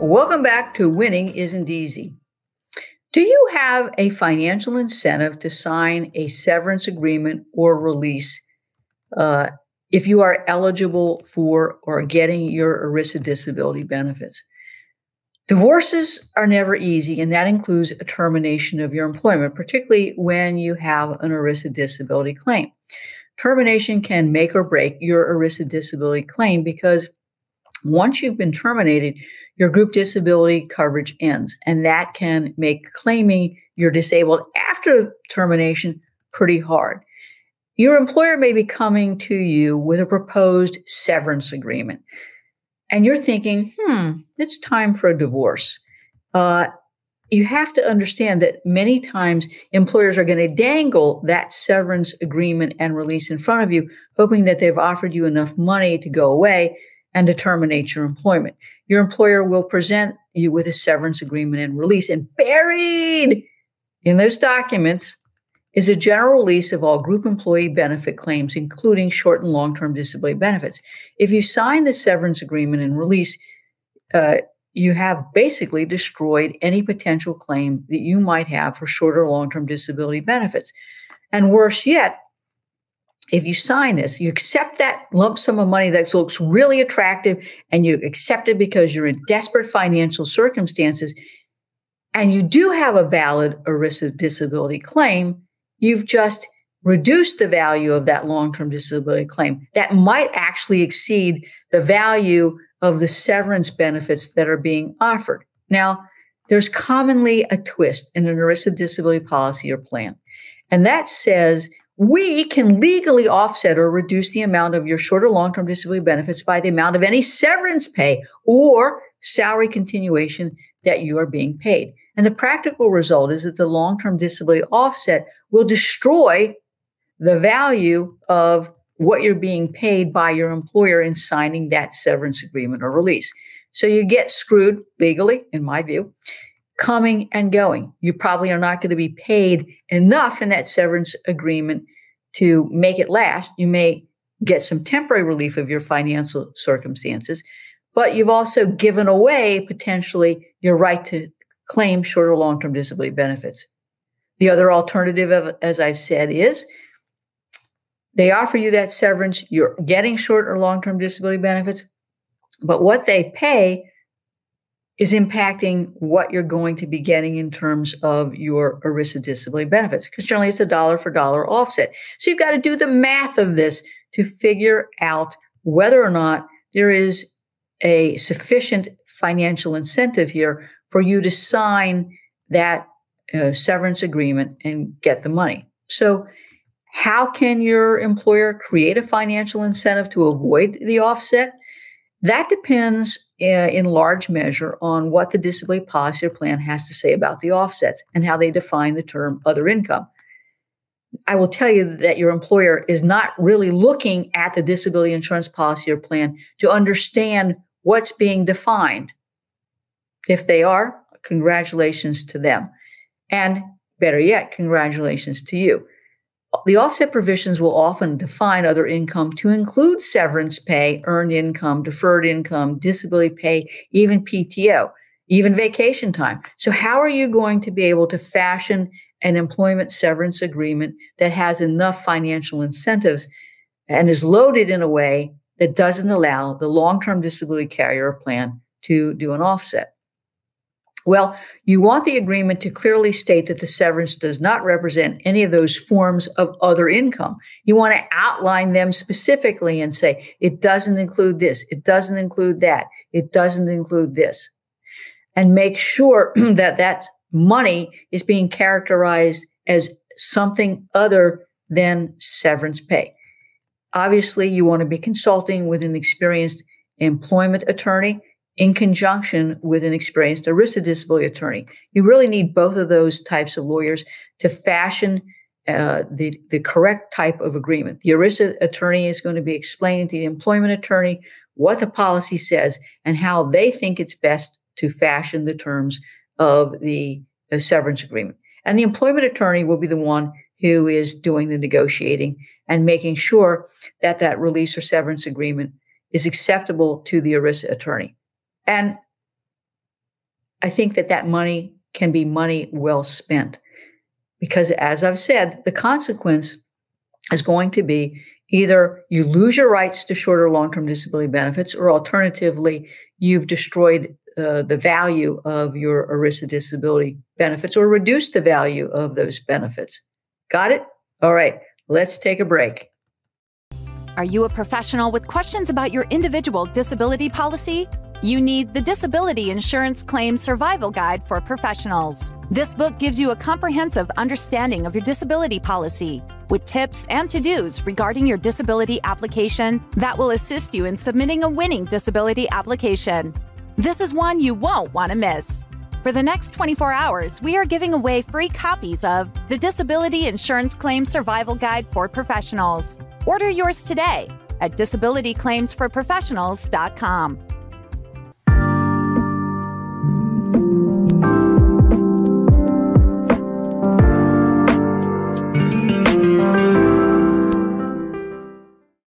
Welcome back to Winning Isn't Easy. Do you have a financial incentive to sign a severance agreement or release if you are eligible for or getting your ERISA disability benefits? Divorces are never easy, and that includes a termination of your employment, particularly when you have an ERISA disability claim. Termination can make or break your ERISA disability claim because once you've been terminated, your group disability coverage ends, and that can make claiming you're disabled after termination pretty hard. Your employer may be coming to you with a proposed severance agreement, and you're thinking, it's time for a divorce. You have to understand that many times employers are going to dangle that severance agreement and release in front of you, hoping that they've offered you enough money to go away and to terminate your employment. Your employer will present you with a severance agreement and release, and buried in those documents is a general release of all group employee benefit claims, including short and long-term disability benefits. If you sign the severance agreement and release, you have basically destroyed any potential claim that you might have for short or long-term disability benefits. And worse yet, if you sign this, you accept that lump sum of money that looks really attractive, and you accept it because you're in desperate financial circumstances, and you do have a valid ERISA disability claim, you've just reduced the value of that long-term disability claim. That might actually exceed the value of the severance benefits that are being offered. Now, there's commonly a twist in an ERISA disability policy or plan, and that says we can legally offset or reduce the amount of your short or long-term disability benefits by the amount of any severance pay or salary continuation that you are being paid. And the practical result is that the long-term disability offset will destroy the value of what you're being paid by your employer in signing that severance agreement or release. So you get screwed legally, in my view, coming and going. You probably are not going to be paid enough in that severance agreement to make it last. You may get some temporary relief of your financial circumstances, but you've also given away potentially your right to claim short or long-term disability benefits. The other alternative, as I've said, is they offer you that severance, you're getting short or long-term disability benefits, but what they pay is impacting what you're going to be getting in terms of your ERISA disability benefits, because generally it's a dollar for dollar offset. So you've got to do the math of this to figure out whether or not there is a sufficient financial incentive here for you to sign that severance agreement and get the money. So how can your employer create a financial incentive to avoid the offset? That depends in large measure on what the disability policy or plan has to say about the offsets and how they define the term other income. I will tell you that your employer is not really looking at the disability insurance policy or plan to understand what's being defined. If they are, congratulations to them. And better yet, congratulations to you. The offset provisions will often define other income to include severance pay, earned income, deferred income, disability pay, even PTO, even vacation time. So how are you going to be able to fashion an employment severance agreement that has enough financial incentives and is loaded in a way that doesn't allow the long-term disability carrier plan to do an offset? Well, you want the agreement to clearly state that the severance does not represent any of those forms of other income. You want to outline them specifically and say, it doesn't include this, it doesn't include that, it doesn't include this. And make sure that that money is being characterized as something other than severance pay. Obviously, you want to be consulting with an experienced employment attorney in conjunction with an experienced ERISA disability attorney. You really need both of those types of lawyers to fashion the correct type of agreement. The ERISA attorney is going to be explaining to the employment attorney what the policy says and how they think it's best to fashion the terms of the severance agreement. And the employment attorney will be the one who is doing the negotiating and making sure that that release or severance agreement is acceptable to the ERISA attorney. And I think that money can be money well spent. Because as I've said, the consequence is going to be either you lose your rights to short or long-term disability benefits, or alternatively, you've destroyed the value of your ERISA disability benefits or reduced the value of those benefits. Got it? All right, let's take a break. Are you a professional with questions about your individual disability policy? You need the Disability Insurance Claim Survival Guide for Professionals. This book gives you a comprehensive understanding of your disability policy, with tips and to-dos regarding your disability application that will assist you in submitting a winning disability application. This is one you won't want to miss. For the next 24 hours, we are giving away free copies of the Disability Insurance Claim Survival Guide for Professionals. Order yours today at disabilityclaimsforprofessionals.com.